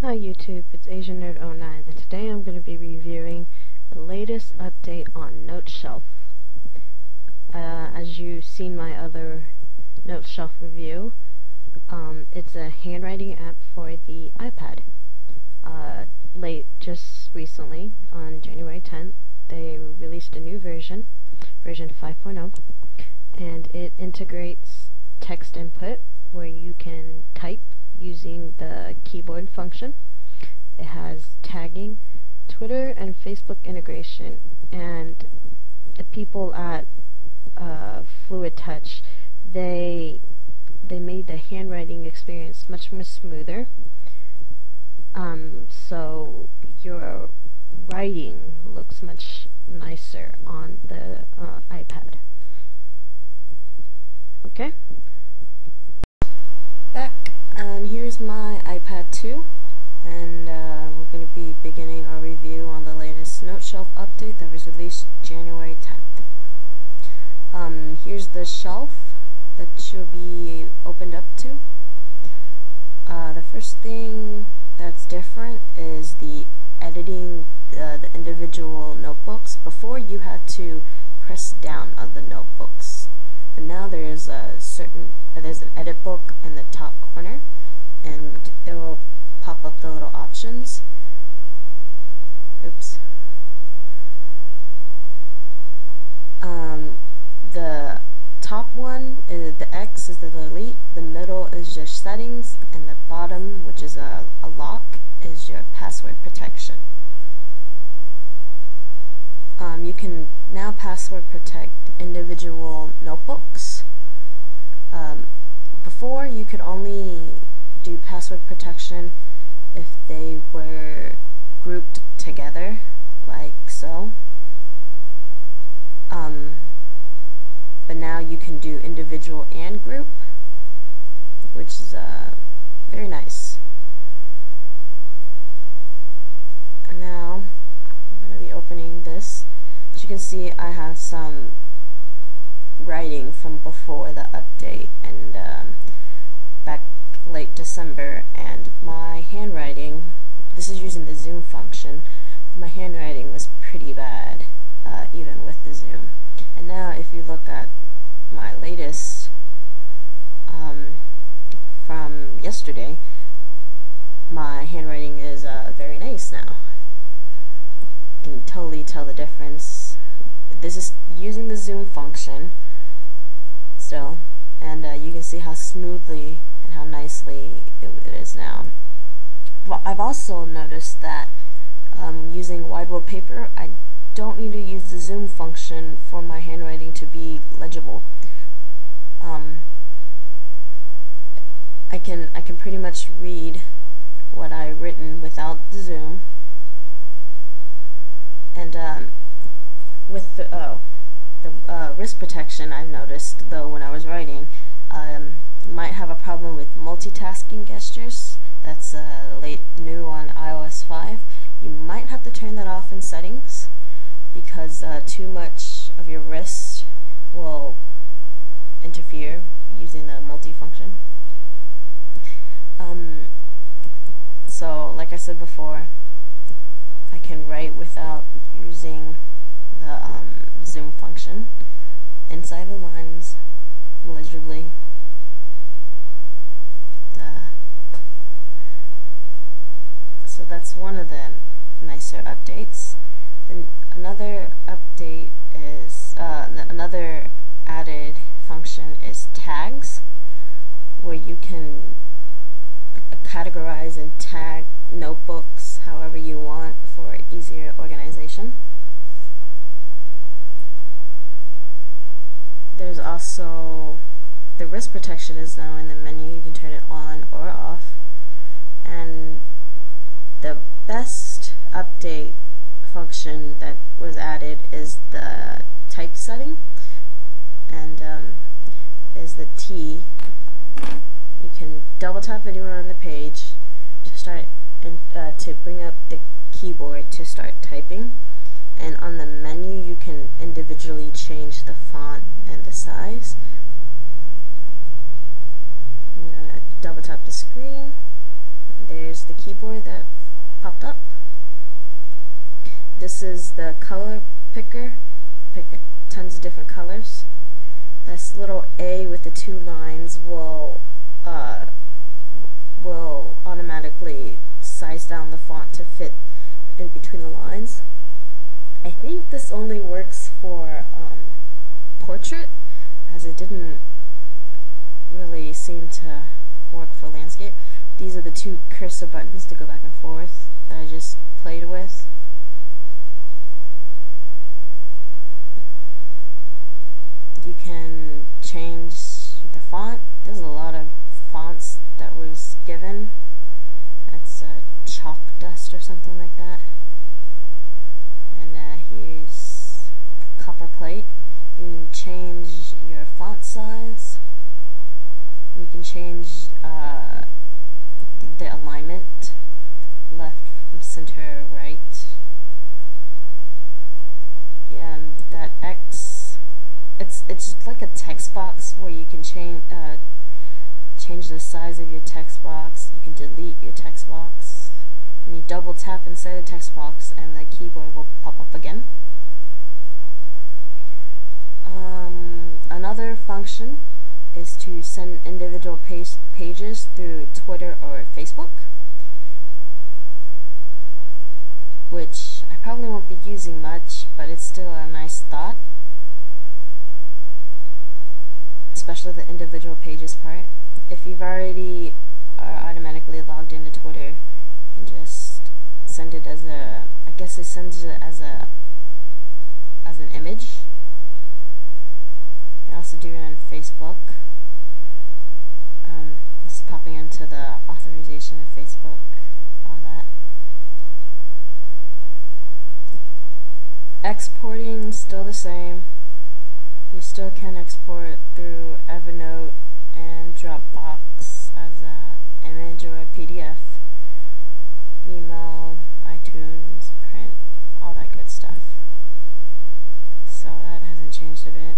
Hi YouTube, it's AsianNerd09 and today I'm going to be reviewing the latest update on NoteShelf. As you've seen my other NoteShelf review, it's a handwriting app for the iPad. Just recently, on January 10th, they released a new version 5.0, and it integrates text input where you can type using the keyboard function. It has tagging, Twitter and Facebook integration, and the people at Fluid Touch, they made the handwriting experience much more smoother. So your writing looks much nicer on the iPad. Okay. Back, and here's my iPad 2, and we're going to be beginning our review on the latest NoteShelf update that was released January 10th. Here's the shelf that you'll be opened up to. The first thing that's different is the editing the individual notebooks. Before, you had to press down on the notebooks, but now there's an edit book in the top corner, and it will pop up the little options. Oops. The top one is the X is the delete, the middle is your settings, and the bottom, which is a lock, is your password protection. You can now password protect individual notebooks. Before, you could only do password protection if they were grouped together, like so. But now you can do individual and group, which is very nice. And now I'm going to be opening this. As you can see, I have some writing from before the update and back late December, and my handwriting, this is using the zoom function, my handwriting was pretty bad even with the zoom. And now if you look at my latest from yesterday, my handwriting is very nice now. You can totally tell the difference. This is using the zoom function still, and you can see how smoothly and how nicely it is now. Well, I've also noticed that using wide world paper, I don't need to use the zoom function for my handwriting to be legible. I can pretty much read what I've written without the zoom, and with the wrist protection, I've noticed, though, when I was writing, you might have a problem with multitasking gestures. That's new on iOS 5. You might have to turn that off in settings, because too much of your wrist will interfere using the multi-function. So, like I said before, I can write without using the zoom function inside the lines legibly. So that's one of the nicer updates. Then another update is another added function is tags, where you can categorize and tag notebooks however you want for easier organization. There's also the wrist protection is now in the menu. You can turn it on or off. And the best update function that was added is the type setting, and is the T. You can double tap anywhere on the page to start and to bring up the keyboard to start typing, and on the menu you can individually change the font and the size. I'm gonna double tap the screen there's the keyboard that popped up. This is the color picker. Pick tons of different colors. This little A with the 2 lines will automatically size down the font to fit in between the lines. I think this only works for portrait, as it didn't really seem to work for landscape. These are the 2 cursor buttons to go back and forth that I just played with. You can change the font. There's a lot of fonts that was given. It's chalk dust or something like that. And here's copper plate. You can change your font size. You can change the alignment, left, center, right. Yeah, and that X, it's like a text box where you can change the size of your text box. You can delete your text box, and you double tap inside the text box and the keyboard will pop up again. Another function is to send individual pages through Twitter or Facebook, which I probably won't be using much, but it's still a nice thought, especially the individual pages part. If you've already automatically logged into Twitter, you can just send it as a, I guess it sends it as an image. You can also do it on Facebook. Just popping into the authorization of Facebook, all that. Exporting, still the same. You still can export through Evernote and Dropbox as an image or a PDF, email, iTunes, print, all that good stuff. So that hasn't changed a bit.